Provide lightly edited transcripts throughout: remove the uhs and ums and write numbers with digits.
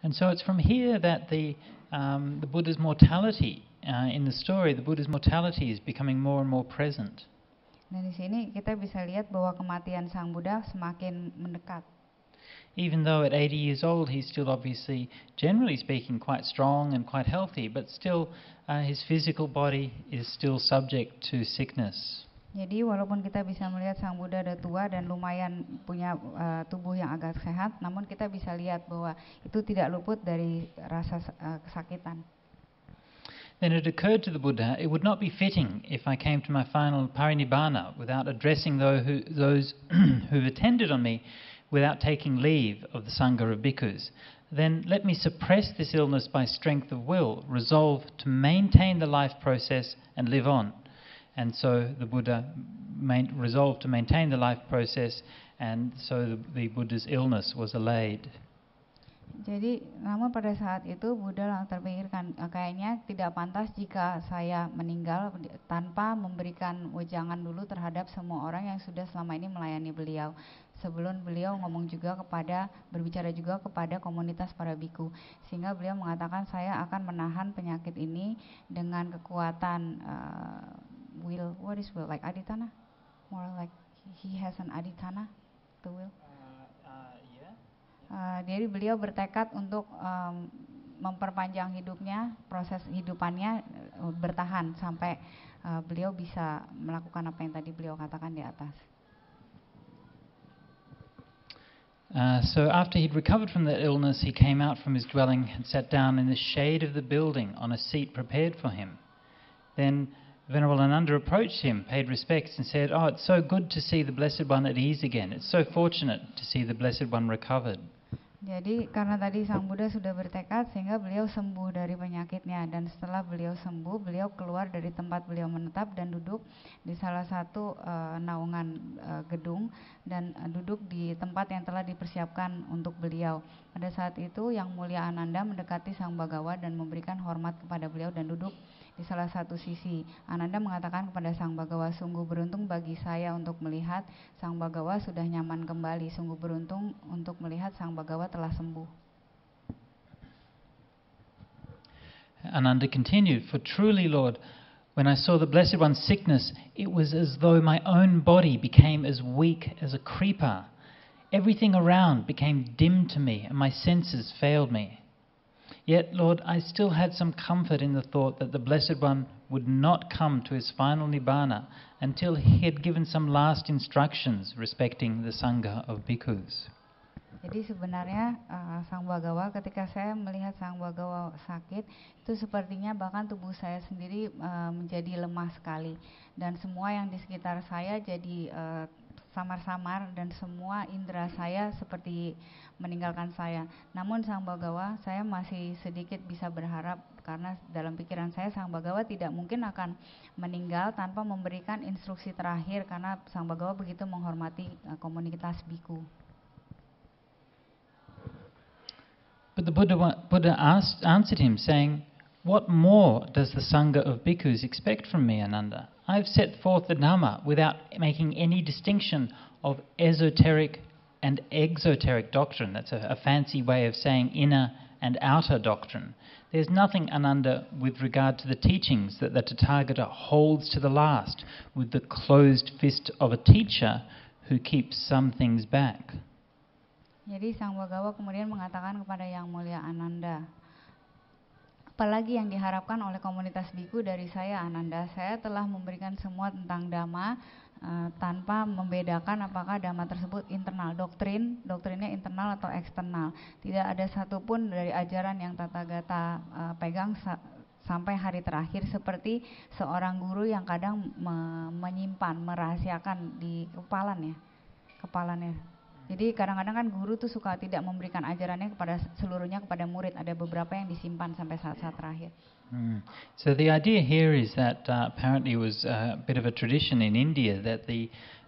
And so it's from here that the Buddha's mortality in the story, the Buddha's mortality is becoming more and more present. Dan di sini kita bisa lihat bahwa kematian Sang Buddha semakin mendekat. Even though at 80 years old he's still obviously, generally speaking, quite strong and quite healthy, but still his physical body is still subject to sickness. Jadi walaupun kita bisa melihat Sang Buddha udah tua dan lumayan punya tubuh yang agak sehat, namun kita bisa lihat bahwa itu tidak luput dari rasa kesakitan. Then it occurred to the Buddha, it would not be fitting if I came to my final parinibbana without addressing those who've attended on me, without taking leave of the Sangha of bhikkhus. Then let me suppress this illness by strength of will, resolve to maintain the life process and live on. And so the Buddha resolved to maintain the life process, and so the Buddha's illness was allayed. Jadi, namun pada saat itu Buddha terpikirkan, kayaknya tidak pantas jika saya meninggal tanpa memberikan wejangan dulu terhadap semua orang yang sudah selama ini melayani beliau. Sebelum beliau berbicara juga kepada komunitas para biku, sehingga beliau mengatakan saya akan menahan penyakit ini dengan kekuatan will. What is will? Like aditana? More like he has an aditana, the will. Jadi beliau bertekad untuk memperpanjang hidupnya, proses hidupannya bertahan sampai beliau bisa melakukan apa yang tadi beliau katakan di atas. So after he'd recovered from that illness, he came out from his dwelling and sat down in the shade of the building on a seat prepared for him. Then Venerable Ananda approached him, paid respects, and said, "Oh, it's so good to see the Blessed One at ease again. It's so fortunate to see the Blessed One recovered." Jadi karena tadi Sang Buddha sudah bertekad sehingga beliau sembuh dari penyakitnya, dan setelah beliau sembuh, beliau keluar dari tempat beliau menetap dan duduk di salah satu naungan gedung dan duduk di tempat yang telah dipersiapkan untuk beliau. Pada saat itu Yang Mulia Ananda mendekati Sang Bhagawa dan memberikan hormat kepada beliau dan duduk di salah satu sisi. Ananda mengatakan kepada Sang Bhagawa, "Sungguh beruntung bagi saya untuk melihat Sang Bhagawa sudah nyaman kembali. Sungguh beruntung untuk melihat Sang Bhagawa telah sembuh." Ananda continued, "For truly, Lord, when I saw the Blessed One's sickness, it was as though my own body became as weak as a creeper. Everything around became dim to me, and my senses failed me. Yet, Lord, I still had some comfort in the thought that the Blessed One would not come to his final nibbana until he had given some last instructions respecting the Sangha of bhikkhus." Jadi sebenarnya Sang Bhagawa, ketika saya melihat Sang Bhagawa sakit, itu sepertinya bahkan tubuh saya sendiri menjadi lemah sekali, dan semua yang di sekitar saya jadi samar-samar, dan semua indera saya seperti meninggalkan saya. Namun Sang Bhagawa, saya masih sedikit bisa berharap, karena dalam pikiran saya Sang Bhagawa tidak mungkin akan meninggal tanpa memberikan instruksi terakhir, karena Sang Bhagawa begitu menghormati komunitas biku. But the Buddha answered him, saying, "What more does the Sangha of bhikkhus expect from me, Ananda? I have set forth the Dhamma without making any distinction of esoteric and exoteric doctrine." That's a fancy way of saying inner and outer doctrine. There's nothing, Ananda, with regard to the teachings that the Tathagata holds to the last, with the closed fist of a teacher who keeps some things back. Jadi Sang Bhagawa kemudian mengatakan kepada Yang Mulia Ananda, "Apalagi yang diharapkan oleh komunitas biku dari saya, Ananda? Saya telah memberikan semua tentang Dhamma tanpa membedakan apakah Dhamma tersebut internal, doktrinnya internal atau eksternal. Tidak ada satupun dari ajaran yang Tathagata pegang sampai hari terakhir, seperti seorang guru yang kadang menyimpan, merahasiakan di kepalanya. Jadi kadang-kadang kan guru tuh suka tidak memberikan ajarannya kepada seluruhnya kepada murid. Ada beberapa yang disimpan sampai saat-saat terakhir. So the idea here is that apparently it was a bit of a tradition in India that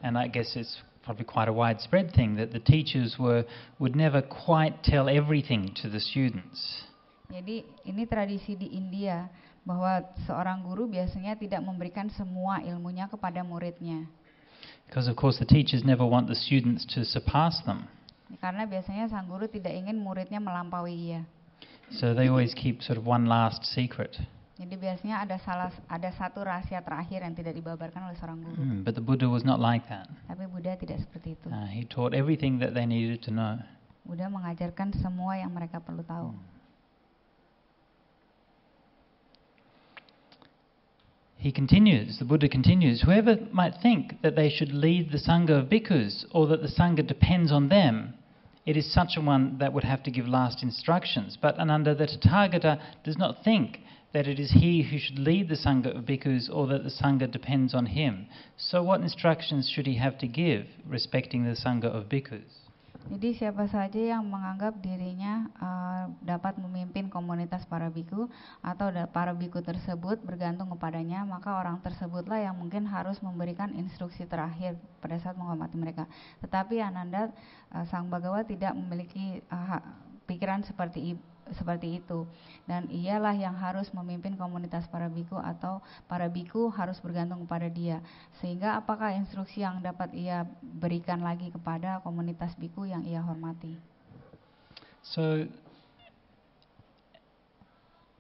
and I guess it's probably quite a widespread thing, that the teachers would never quite tell everything to the students. Jadi ini tradisi di India bahwa seorang guru biasanya tidak memberikan semua ilmunya kepada muridnya. Because of course the teachers never want the students to surpass them. Karena biasanya sang guru tidak ingin muridnya melampaui ia. So they always keep sort of one last secret. Jadi biasanya ada satu rahasia terakhir yang tidak dibabarkan oleh seorang guru. But the Buddha was not like that. Tapi Buddha tidak seperti itu. He taught everything that they needed to know. Buddha mengajarkan semua yang mereka perlu tahu. The Buddha continues, whoever might think that they should lead the Sangha of bhikkhus or that the Sangha depends on them, it is such a one that would have to give last instructions. But Ananda, the Tathagata does not think that it is he who should lead the Sangha of bhikkhus or that the Sangha depends on him. So what instructions should he have to give respecting the Sangha of bhikkhus? Jadi siapa saja yang menganggap dirinya dapat memimpin komunitas para biku atau para biku tersebut bergantung kepadanya, maka orang tersebutlah yang mungkin harus memberikan instruksi terakhir pada saat menghormati mereka. Tetapi Ananda, Sang Bhagawa tidak memiliki pikiran seperti itu, dan ialah yang harus memimpin komunitas para biku atau para biku harus bergantung kepada dia. Sehingga apakah instruksi yang dapat ia berikan lagi kepada komunitas biku yang ia hormati? So,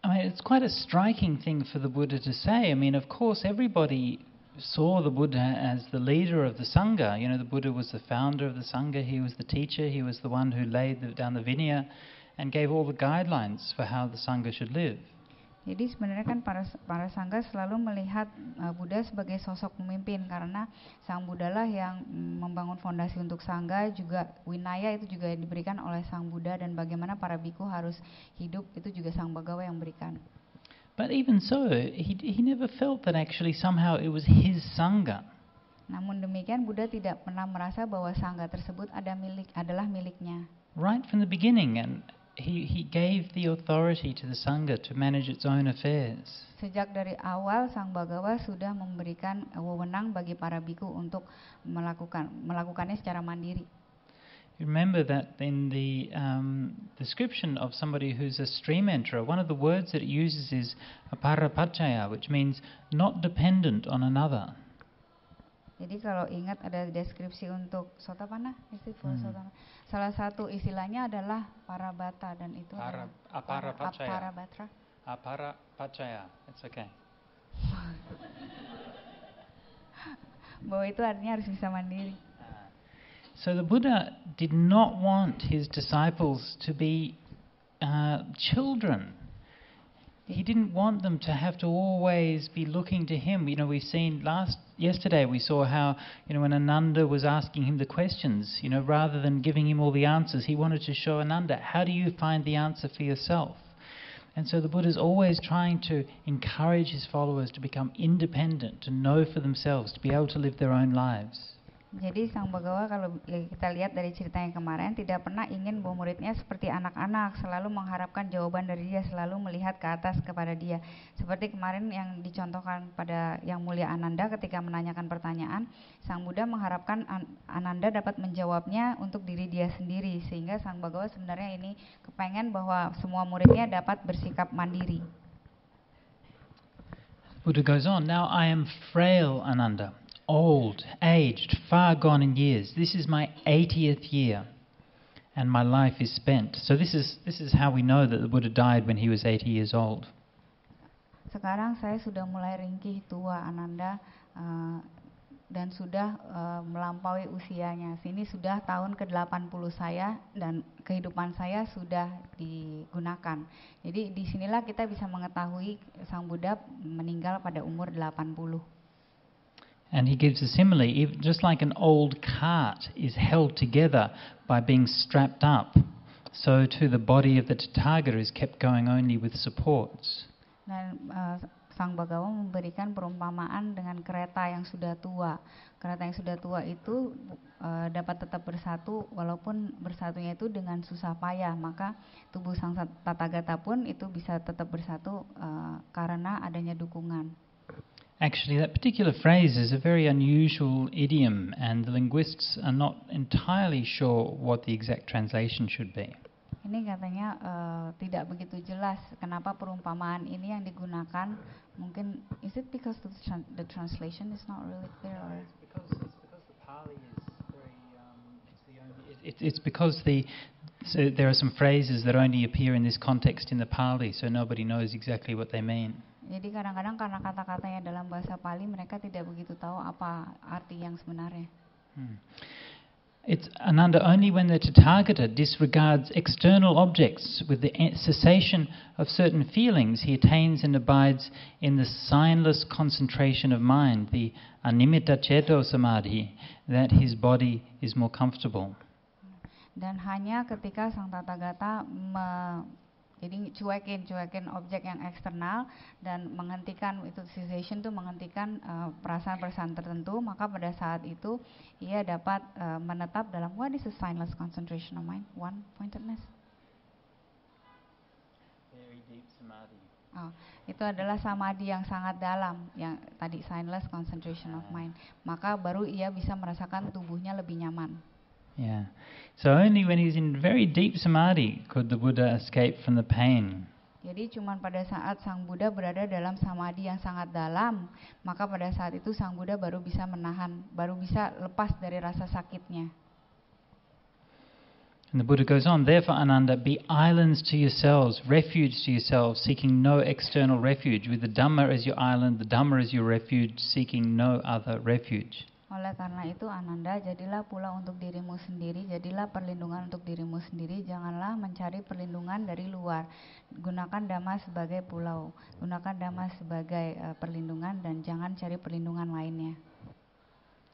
I mean, it's quite a striking thing for the Buddha to say. I mean, of course, everybody saw the Buddha as the leader of the Sangha. You know, the Buddha was the founder of the Sangha, he was the teacher, he was the one who laid down the Vinaya and gave all the guidelines for how the Sangha should live. Jadi sebenarnya kan para Sangha selalu melihat Buddha sebagai sosok pemimpin, karena Sang Buddha lah yang membangun fondasi untuk Sangha, juga Vinaya itu juga diberikan oleh Sang Buddha, dan bagaimana para biku harus hidup itu juga Sang Bhagawa yang berikan. But even so, he never felt that actually somehow it was his Sangha. Namun demikian Buddha tidak pernah merasa bahwa Sangha tersebut adalah miliknya. Right from the beginning, and he gave the authority to the Sangha to manage its own affairs. Sejak dari awal Sang Bhagawa sudah memberikan wewenang bagi para biku untuk melakukannya secara mandiri. You remember that in the description of somebody who's a stream enterer, one of the words that it uses is aparapacaya, which means not dependent on another. Jadi kalau ingat ada deskripsi untuk Sotapanna, Sotapanna. Salah satu istilahnya adalah parabata, dan itu aparapacaya. Aparabatra. Aparapacaya. It's okay. Bahwa itu artinya harus bisa mandiri. So the Buddha did not want his disciples to be children. He didn't want them to have to always be looking to him. You know, we've seen yesterday we saw how, you know, when Ananda was asking him the questions, you know, rather than giving him all the answers, he wanted to show Ananda, how do you find the answer for yourself? And so the Buddha is always trying to encourage his followers to become independent, to know for themselves, to be able to live their own lives. Jadi Sang Bhagawa, kalau kita lihat dari cerita yang kemarin, tidak pernah ingin bahwa muridnya seperti anak-anak, selalu mengharapkan jawaban dari dia, selalu melihat ke atas kepada dia. Seperti kemarin yang dicontohkan pada Yang Mulia Ananda ketika menanyakan pertanyaan, Sang Buddha mengharapkan Ananda dapat menjawabnya untuk diri dia sendiri, sehingga Sang Bhagawa sebenarnya ini kepengen bahwa semua muridnya dapat bersikap mandiri. Buddha goes on, now I am frail, Ananda. Old, aged, far gone in years. This is my 80th year, and my life is spent. So this is how we know that the Buddha died when he was 80 years old. Sekarang saya sudah mulai ringkih tua, Ananda, dan sudah melampaui usianya. Sini sudah tahun ke-80 saya, dan kehidupan saya sudah digunakan. Jadi disinilah kita bisa mengetahui Sang Buddha meninggal pada umur 80. And he gives a simile, just like an old cart is held together by being strapped up, so too the body of the Tathagata is kept going only with supports. Dan Sang Bhagawa memberikan perumpamaan dengan kereta yang sudah tua. Kereta yang sudah tua itu dapat tetap bersatu, walaupun bersatunya itu dengan susah payah. Maka tubuh Sang Tathagata pun itu bisa tetap bersatu karena adanya dukungan. Actually, that particular phrase is a very unusual idiom, and the linguists are not entirely sure what the exact translation should be. Ini katanya tidak begitu jelas kenapa perumpamaan ini yang digunakan. Mungkin is it because the translation is not really clear, or it's because the Pali is very it's because the So there are some phrases that only appear in this context in the Pali, so nobody knows exactly what they mean. Jadi kadang-kadang karena kata-katanya dalam bahasa Pali, mereka tidak begitu tahu apa arti yang sebenarnya. It's Ananda, only when the Tathagata disregards external objects with the cessation of certain feelings, he attains and abides in the signless concentration of mind, the animita ceto samadhi, that his body is more comfortable. Dan hanya ketika sang Tathagata jadi cuekin objek yang eksternal dan menghentikan itu cessation, itu menghentikan perasaan-perasaan tertentu, maka pada saat itu ia dapat menetap dalam what is the signless concentration of mind, one pointedness. Very deep samadhi. Itu adalah samadhi yang sangat dalam, yang tadi signless concentration of mind. Maka baru ia bisa merasakan tubuhnya lebih nyaman. Yeah. So only when he's in very deep samadhi could the Buddha escape from the pain. Jadi cuma pada saat sang Buddha berada dalam samadhi yang sangat dalam, maka pada saat itu sang Buddha baru bisa menahan, baru bisa lepas dari rasa sakitnya. And the Buddha goes on, therefore Ananda, be islands to yourselves, refuge to yourselves, seeking no external refuge. With the Dhamma as your island, the Dhamma as your refuge, seeking no other refuge. Oleh karena itu Ananda, jadilah pula untuk dirimu sendiri, jadilah perlindungan untuk dirimu sendiri, janganlah mencari perlindungan dari luar. Gunakan Dhamma sebagai pulau, gunakan Dhamma sebagai perlindungan dan jangan cari perlindungan lainnya.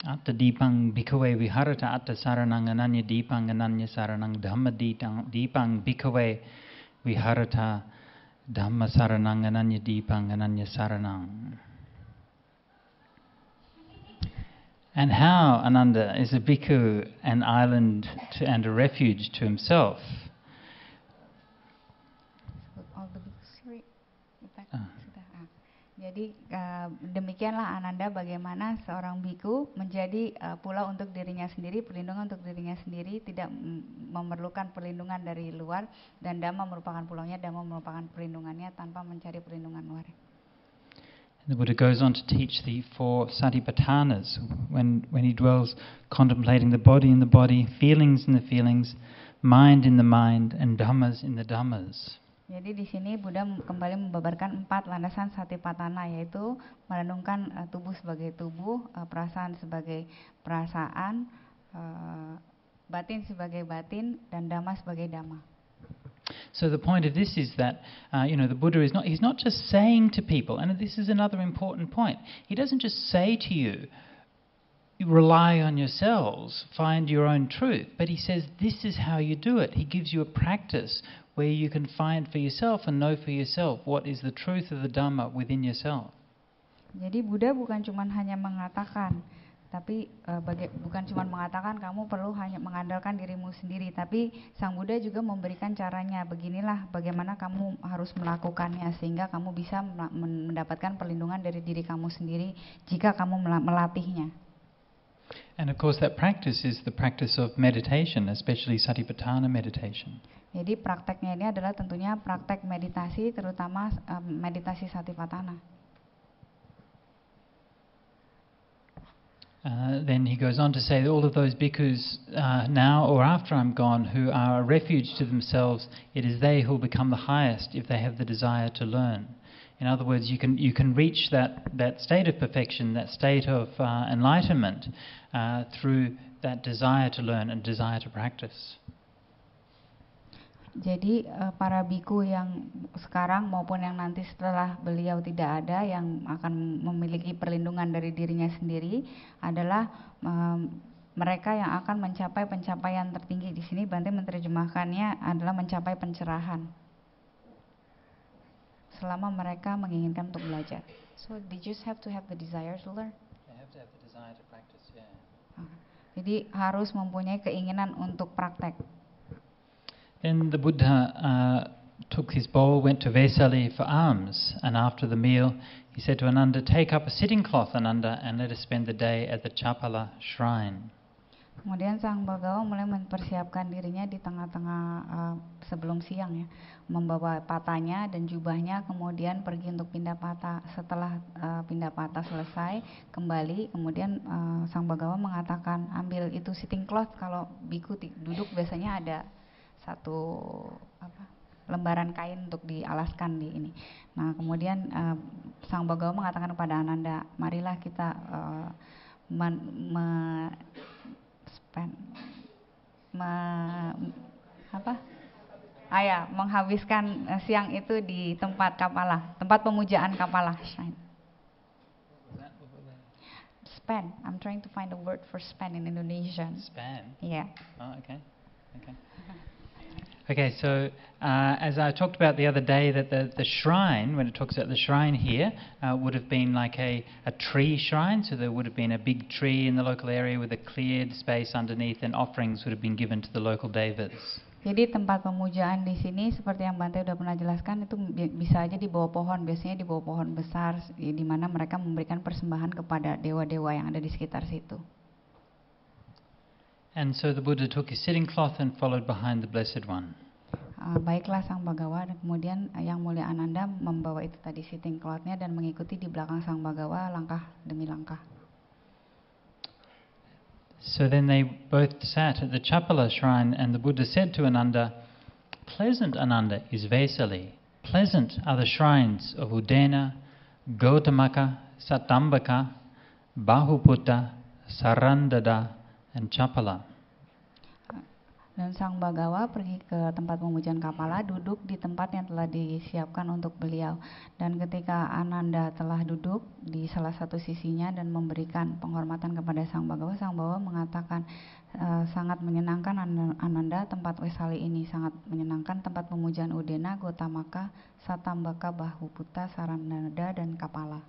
Atta dipang bhikkhave viharata atta saranang ananya dipang ananya saranang dhamma dipang bhikkhave viharata dhamma saranang ananya dipang ananya saranang. And how, Ananda, is a bhikkhu an island and a refuge to himself? Jadi demikianlah Ananda bagaimana seorang bhikkhu menjadi pulau untuk dirinya sendiri, perlindungan untuk dirinya sendiri, tidak memerlukan perlindungan dari luar, dan Dhamma merupakan pulaunya, Dhamma merupakan perlindungannya tanpa mencari perlindungan luar. The Buddha goes on to teach the 4 satipatthanas when he dwells contemplating the body in the body, feelings in the feelings, mind in the mind, and dhammas in the dhammas. Jadi di sini Buddha kembali membabarkan 4 landasan satipatthana, yaitu merenungkan tubuh sebagai tubuh, perasaan sebagai perasaan, batin sebagai batin, dan dhamma sebagai dhamma. So the point of this is that, the Buddha he's not just saying to people, and this is another important point, he doesn't just say to you, rely on yourselves, find your own truth, but he says this is how you do it. He gives you a practice where you can find for yourself and know for yourself what is the truth of the Dhamma within yourself. Jadi Buddha bukan cuma hanya mengatakan, tapi bukan cuma mengatakan kamu perlu hanya mengandalkan dirimu sendiri, tapi Sang Buddha juga memberikan caranya. Beginilah bagaimana kamu harus melakukannya sehingga kamu bisa mendapatkan perlindungan dari diri kamu sendiri jika kamu melatihnya. And of course that practice is the practice of meditation, especially satipatthana meditation. Jadi prakteknya ini adalah tentunya praktek meditasi, terutama meditasi satipatthana. Then he goes on to say that all of those bhikkhus now or after I'm gone who are a refuge to themselves, it is they who will become the highest if they have the desire to learn. In other words, you can reach that state of perfection, that state of enlightenment through that desire to learn and desire to practice. Jadi para biku yang sekarang maupun yang nanti setelah beliau tidak ada, yang akan memiliki perlindungan dari dirinya sendiri adalah mereka yang akan mencapai pencapaian tertinggi. Di sini Bante menerjemahkannya adalah mencapai pencerahan selama mereka menginginkan untuk belajar. So they just have to have the desire to learn. They have to have the desire to practice, yeah. Jadi harus mempunyai keinginan untuk praktek. Then the Buddha took his bowl, went to Vesali for alms, and after the meal he said to Ananda, take up a sitting cloth, Ananda, and let us spend the day at the Chapala shrine. Kemudian Sang Bhagawa mulai mempersiapkan dirinya di tengah-tengah sebelum siang ya, membawa patanya dan jubahnya, kemudian pergi untuk pindah patah. Setelah pindah patah selesai, kembali, kemudian Sang Bhagawa mengatakan, ambil itu sitting cloth, kalau biku duduk biasanya ada lembaran kain untuk dialaskan di ini. Nah, kemudian Sang Bhagawa mengatakan kepada Ananda, marilah kita menghabiskan siang itu di tempat Kapala, tempat pemujaan Kapala. Span. I'm trying to find a word for span in Indonesian. Span? Yeah. Oh, okay. Okay, so as I talked about the other day, that the shrine, when it talks about the shrine here, would have been like a tree shrine, so there would have been a big tree in the local area with a cleared space underneath, and offerings would have been given to the local devas. Jadi tempat pemujaan di sini seperti yang Bante udah pernah jelaskan itu bisa aja di bawah pohon, biasanya di bawah pohon besar di mana mereka memberikan persembahan kepada dewa-dewa yang ada di sekitar situ. And so the Buddha took his sitting cloth and followed behind the Blessed One. Baiklah Sang Bhagawa, dan kemudian Yang Mulia Ananda membawa itu tadi sitting cloth-nya dan mengikuti di belakang Sang Bhagawa langkah demi langkah. So then they both sat at the Chapala shrine, and the Buddha said to Ananda, "Pleasant, Ananda, is Vesali. Pleasant are the shrines of Udena, Gautamaka, Satambaka, Bahuputta, Sarandada, and Chapala." Dan Sang Bhagawa pergi ke tempat pemujaan Kapala, duduk di tempat yang telah disiapkan untuk beliau. Dan ketika Ananda telah duduk di salah satu sisinya dan memberikan penghormatan kepada Sang Bhagawa mengatakan, sangat menyenangkan Ananda tempat Vesali ini, sangat menyenangkan tempat pemujaan Udena, Gautamaka, Satambaka, Bahuputta, Sarandada, dan Kapala.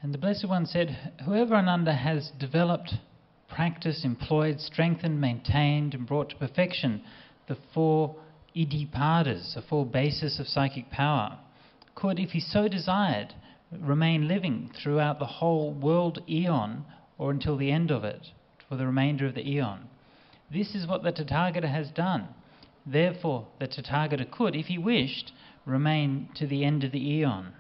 And the Blessed One said, whoever Ananda has developed, practiced, employed, strengthened, maintained, and brought to perfection the 4 iddhipadas, the 4 bases of psychic power, could, if he so desired, remain living throughout the whole world eon, or until the end of it, for the remainder of the eon. This is what the Tathagata has done. Therefore, the Tathagata could, if he wished, remain to the end of the eon.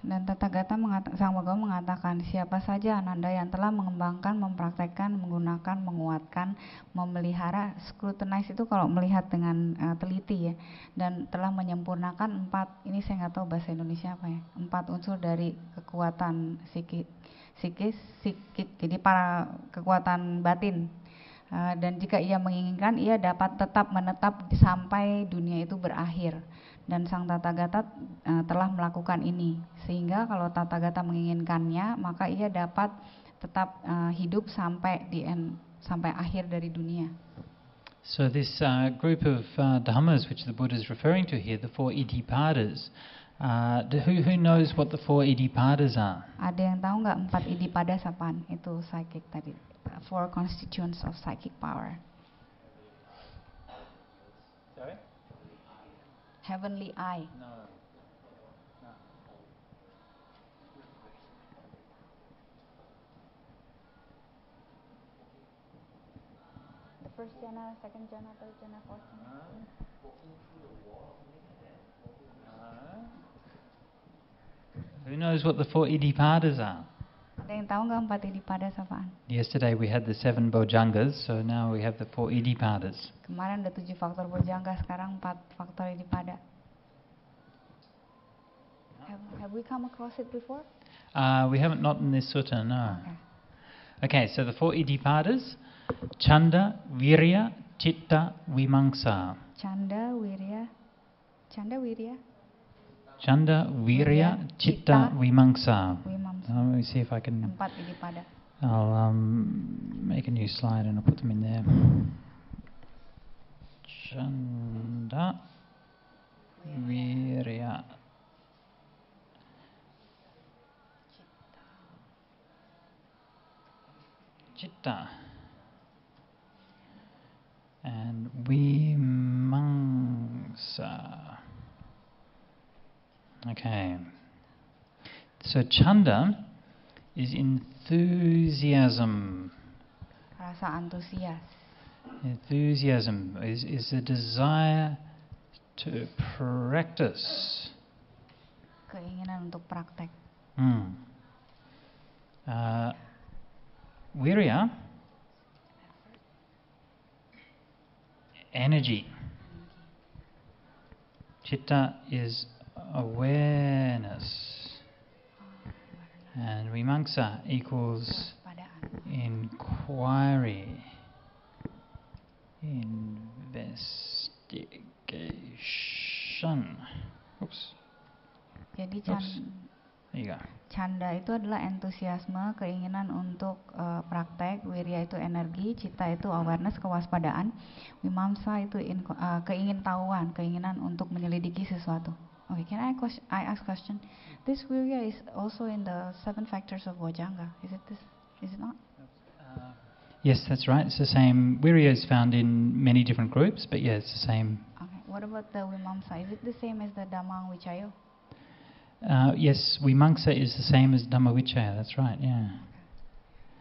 Dan Tathagata Sang Bhagawa mengatakan, siapa saja Ananda yang telah mengembangkan, mempraktekkan, menggunakan, menguatkan, memelihara, scrutinize itu kalau melihat dengan teliti ya, dan telah menyempurnakan 4, ini saya nggak tahu bahasa Indonesia apa ya, 4 unsur dari kekuatan psikis, jadi para kekuatan batin. Dan jika ia menginginkan, ia dapat tetap menetap sampai dunia itu berakhir. Dan Sang Tathagata telah melakukan ini, sehingga kalau Tathagata menginginkannya, maka ia dapat tetap hidup sampai sampai akhir dari dunia. So this group of Dhammas which the Buddha is referring to here, the 4 iddhipadas, who knows what the 4 iddhipadas are? Ada yang tahu nggak 4 iddhipadas apaan? Itu psychic tadi, 4 constituents of psychic power. Sorry? Heavenly eye. No. The first jhana, second jhana, third jhana, fourth jhana. Who knows what the 4 iddhipadas are? Ada yang tahu nggak 4 iddhipadas apaan? Yesterday we had the 7 bojjhangas, so now we have the 4 iddhipadas. Kemarin ada 7 faktor bojjhanga, sekarang 4 faktor iddhipada. Have we come across it before? We haven't, not in this sutta, no. Okay, so the 4 iddhipadas: Chanda, Virya, Chitta, Vimamsa. Chanda, Virya, Chitta, Vimamsa. Let me see if I can. 4 iddhipada. I'll make a new slide and I'll put them in there. Chanda, Virya, Chitta, and Vimamsa. Okay. So Chanda is enthusiasm. Rasa antusias. Enthusiasm is a desire to practice. Keinginan untuk praktek. Virya energy. Citta is awareness. And vimamsa equals inquiry, investigation. Oops. Jadi There you go. canda itu adalah entusiasme, keinginan untuk praktek, wirya itu energi, citta itu awareness, kewaspadaan, vimamsa itu keingintahuan, keinginan untuk menyelidiki sesuatu. Okay, can I ask question? This wirya is also in the 7 factors of Bojjhanga. Is it this? Is it not? Yes, that's right. It's the same. Wirya is found in many different groups, but yeah, it's the same. Okay. What about the vimamsa? Is it the same as the Dhamma Vichaya? Yes, vimamsa is the same as Dhamma Vichaya. That's right. Yeah.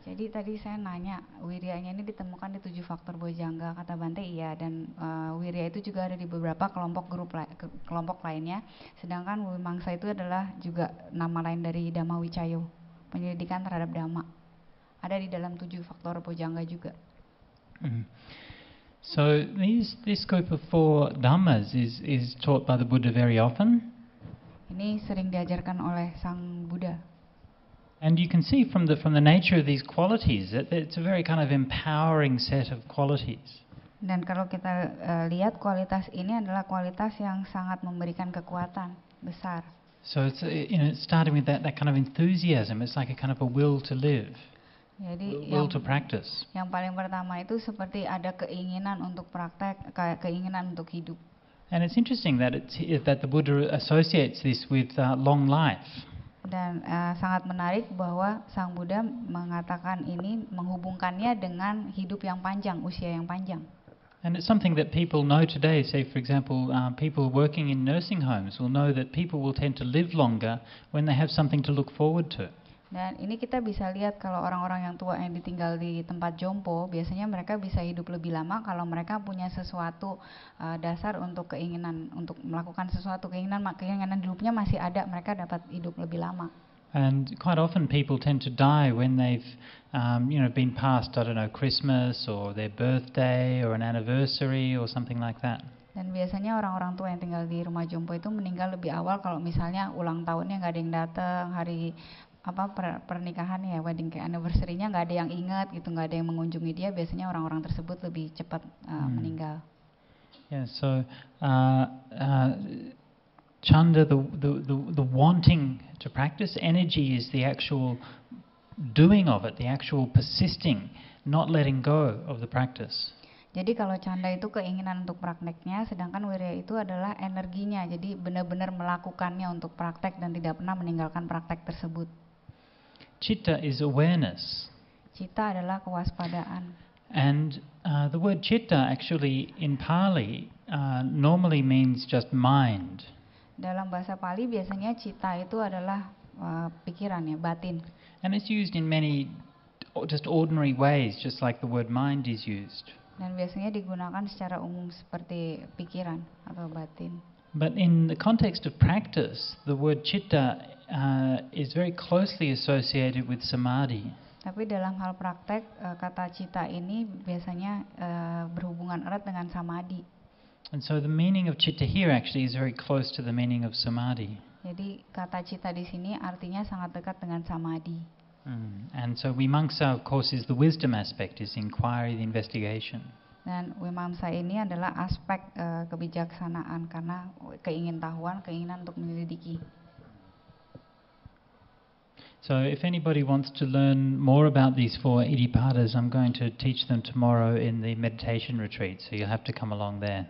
Jadi tadi saya nanya, wiryanya ini ditemukan di 7 faktor Bojjhanga, kata Bante iya, dan wirya itu juga ada di beberapa kelompok lainnya, sedangkan vimamsa itu adalah juga nama lain dari Dhamma Vichaya, penyelidikan terhadap Dhamma, ada di dalam 7 faktor Bojjhanga juga. So this group of 4 Dhammas is taught by the Buddha very often. Ini sering diajarkan oleh Sang Buddha. And you can see from the nature of these qualities that it's a very kind of empowering set of qualities. Dan kalau kita lihat kualitas ini adalah kualitas yang sangat memberikan kekuatan besar. So it's starting with that kind of enthusiasm. It's like a kind of a will to live, Jadi will to practice. Yang paling pertama itu seperti ada keinginan untuk praktek, keinginan untuk hidup. And it's interesting that the Buddha associates this with long life. Dan sangat menarik bahwa Sang Buddha mengatakan ini, menghubungkannya dengan hidup yang panjang, usia yang panjang. And it's something that people know today. Say, for example, people working in nursing homes will know that people will tend to live longer when they have something to look forward to. Dan ini kita bisa lihat kalau orang-orang yang tua yang ditinggal di tempat jompo, biasanya mereka bisa hidup lebih lama kalau mereka punya sesuatu dasar untuk keinginan untuk melakukan sesuatu, keinginan hidupnya masih ada, mereka dapat hidup lebih lama. And quite often people tend to die when they've been past, I don't know, Christmas or their birthday or an anniversary or something like that. Dan biasanya orang-orang tua yang tinggal di rumah jompo itu meninggal lebih awal kalau misalnya ulang tahunnya nggak ada yang datang, hari pernikahan ya, wedding kayak anniversary-nya nggak ada yang ingat gitu, nggak ada yang mengunjungi dia, biasanya orang-orang tersebut lebih cepat meninggal. Yeah, so chanda, the wanting to practice, energy is the actual doing of it, the actual persisting, not letting go of the practice. Jadi kalau canda itu keinginan untuk prakteknya, sedangkan wirya itu adalah energinya, jadi benar-benar melakukannya untuk praktek dan tidak pernah meninggalkan praktek tersebut. Citta is awareness. Citta adalah kewaspadaan. And the word citta actually in Pali normally means just mind. Dalam bahasa Pali biasanya citta itu adalah pikiran ya, batin. And it's used in many just ordinary ways, just like the word mind is used. Dan biasanya digunakan secara umum seperti pikiran atau batin. But in the context of practice, the word citta is very closely associated with samadhi. Tapi dalam hal praktek, kata citta ini biasanya berhubungan erat dengan samadhi. And so the meaning of citta here actually is very close to the meaning of samadhi. Jadi kata citta di sini artinya sangat dekat dengan samadhi. And so vimamsa, of course, is the wisdom aspect, is inquiry, the investigation. Dan vimamsa ini adalah aspek kebijaksanaan karena keingintahuan, keinginan untuk menyelidiki. So if anybody wants to learn more about these 4 iddhipadas, I'm going to teach them tomorrow in the meditation retreat, so you'll have to come along there.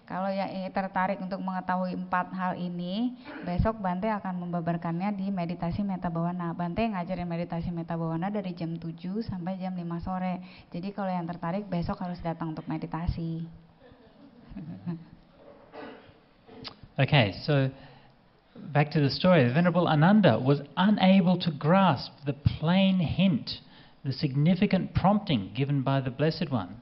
Kalau yang tertarik untuk mengetahui 4 hal ini, besok Bante akan membabarkannya di meditasi metta bhavana. Bante ngajarin meditasi metta bhavana dari jam 7 sampai jam 5 sore. Jadi kalau yang tertarik besok harus datang untuk meditasi. Okay, so back to the story. The Venerable Ananda was unable to grasp the plain hint, the significant prompting given by the Blessed One.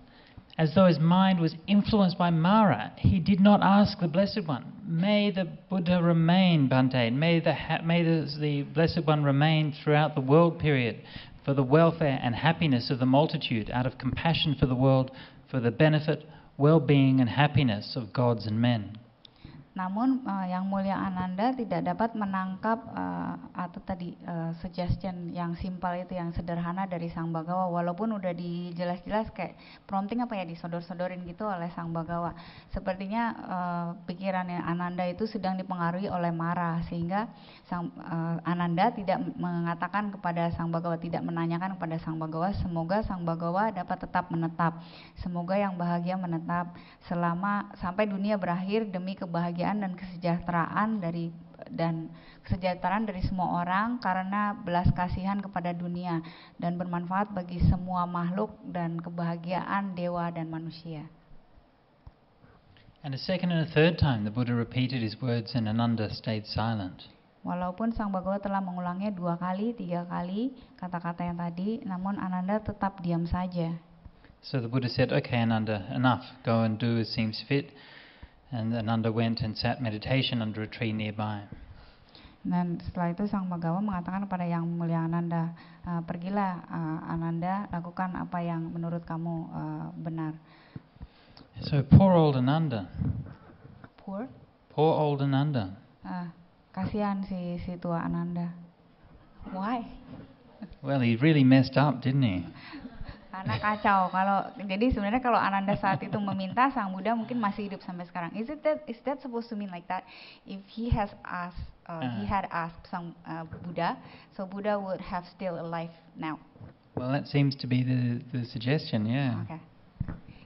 As though his mind was influenced by Mara, he did not ask the Blessed One, "May the Buddha remain, Bhante, may the Blessed One remain throughout the world period for the welfare and happiness of the multitude, out of compassion for the world, for the benefit well-being and happiness of gods and men. Namun yang mulia Ananda tidak dapat menangkap atau tadi suggestion yang simpel itu, yang sederhana dari Sang Bhagawa, walaupun udah dijelas-jelas kayak prompting apa ya, disodor-sodorin gitu oleh Sang Bhagawa. Sepertinya pikirannya Ananda itu sedang dipengaruhi oleh marah, sehingga Ananda tidak mengatakan kepada Sang Bhagawa, tidak menanyakan kepada Sang Bhagawa, semoga Sang Bhagawa dapat tetap menetap, semoga yang bahagia menetap sampai dunia berakhir demi kebahagiaan dan kesejahteraan dari semua orang karena belas kasihan kepada dunia dan bermanfaat bagi semua makhluk dan kebahagiaan dewa dan manusia. And a second and a third time the Buddha repeated his words and Ananda stayed silent. Walaupun Sang Bhagawa telah mengulangnya 2 kali, 3 kali kata-kata yang tadi, namun Ananda tetap diam saja. So the Buddha said, "Okay, Ananda, enough. Go and do as seems fit." And Ananda went and sat meditation under a tree nearby. Dan setelah itu Sang Bhagawa mengatakan kepada yang mulia Ananda, pergilah Ananda, lakukan apa yang menurut kamu benar. So poor old Ananda. Poor old Ananda. Kasihan si tua Ananda. Why? Well, he really messed up, didn't he? Karena kacau. Jadi sebenarnya kalau Ananda saat itu meminta, Sang Buddha mungkin masih hidup sampai sekarang. Is that supposed to mean like that? If he had asked Sang Buddha, so Buddha would have still alive now. Well, that seems to be the suggestion, yeah. Okay.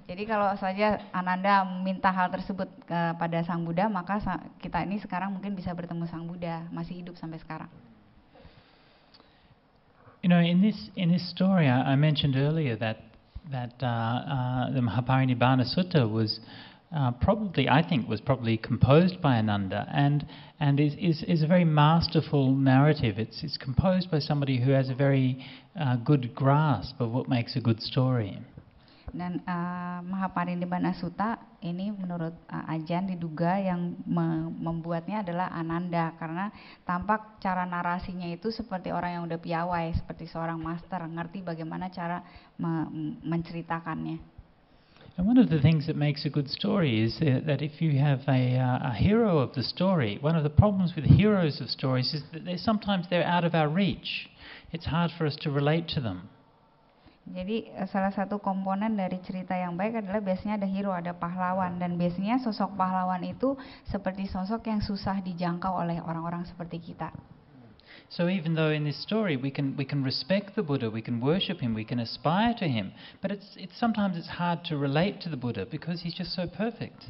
Jadi kalau saja Ananda meminta hal tersebut kepada Sang Buddha, maka kita ini sekarang mungkin bisa bertemu Sang Buddha, masih hidup sampai sekarang. You know, in this story, I mentioned earlier that the Maha Parinibbana Sutta was probably composed by Ananda and is a very masterful narrative. It's composed by somebody who has a very good grasp of what makes a good story. Dan Maha Parinibbana Sutta ini menurut Ajahn diduga yang membuatnya adalah Ananda, karena tampak cara narasinya itu seperti orang yang udah piawai, seperti seorang master, ngerti bagaimana cara menceritakannya. And one of the things that makes a good story is that if you have a hero of the story, one of the problems with heroes of stories is that sometimes they're out of our reach. It's hard for us to relate to them. Jadi salah satu komponen dari cerita yang baik adalah biasanya ada hero, ada pahlawan, dan biasanya sosok pahlawan itu seperti sosok yang susah dijangkau oleh orang-orang seperti kita. So even though in this story we can respect the Buddha, we can worship him, we can aspire to him, but sometimes it's hard to relate to the Buddha because he's just so perfect.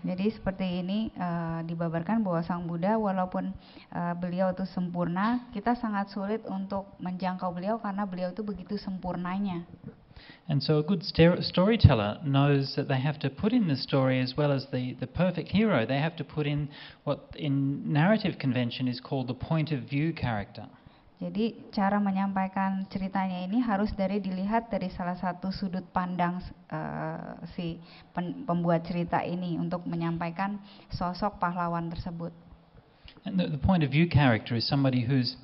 Jadi seperti ini dibabarkan bahwa Sang Buddha walaupun beliau itu sempurna, kita sangat sulit untuk menjangkau beliau karena beliau itu begitu sempurnanya. And so a good storyteller knows that they have to put in the story, as well as the perfect hero, they have to put in what in narrative convention is called the point of view character. Jadi cara menyampaikan ceritanya ini harus dilihat dari salah satu sudut pandang si pembuat cerita ini untuk menyampaikan sosok pahlawan tersebut. And the point of view character is somebody who's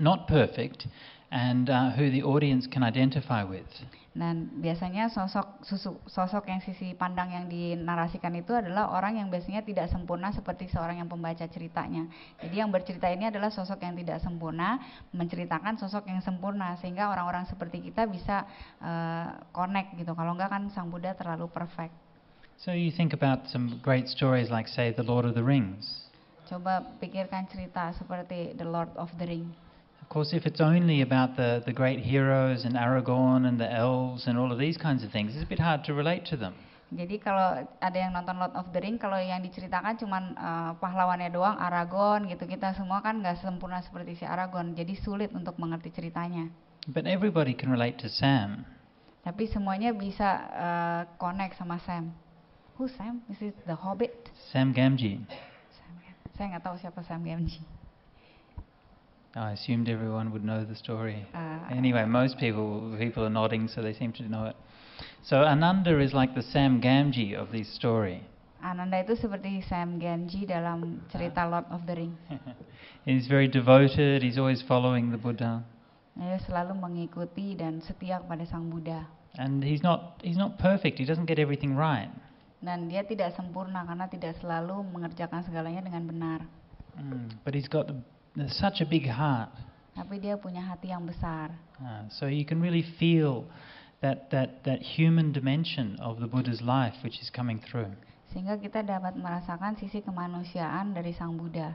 not perfect and who the audience can identify with. Dan biasanya sosok yang sisi pandang yang dinarasikan itu adalah orang yang biasanya tidak sempurna seperti seorang yang pembaca ceritanya. Jadi yang bercerita ini adalah sosok yang tidak sempurna menceritakan sosok yang sempurna, sehingga orang-orang seperti kita bisa connect gitu. Kalau enggak kan Sang Buddha terlalu perfect. So you think about some great stories like, say, The Lord of the Rings. Coba pikirkan cerita seperti The Lord of the Ring. Of course, if it's only about the great heroes and Aragorn and the elves and all of these kinds of things, it's a bit hard to relate to them. Jadi kalau ada yang nonton Lord of the Ring, kalau yang diceritakan cuman pahlawannya doang, Aragorn gitu, kita semua kan nggak sempurna seperti si Aragorn, jadi sulit untuk mengerti ceritanya. But everybody can relate to Sam. Tapi semuanya bisa connect sama Sam. Who's Sam? Is it the Hobbit? Sam Gamgee. Saya nggak tahu siapa Sam Gamgee. I assumed everyone would know the story. Anyway, most people are nodding, so they seem to know it. So Ananda is like the Sam Gamgee of this story. Ananda itu seperti Sam Gamgee dalam cerita Lord of the Ring. He's very devoted. He's always following the Buddha. Dia selalu mengikuti dan setia kepada Sang Buddha. And he's not perfect. He doesn't get everything right. Dan dia tidak sempurna karena tidak selalu mengerjakan segalanya dengan benar. But he's got such a big heart. Tapi dia punya hati yang besar. So you can really feel that human dimension of the Buddha's life which is coming through. Sehingga kita dapat merasakan sisi kemanusiaan dari Sang Buddha.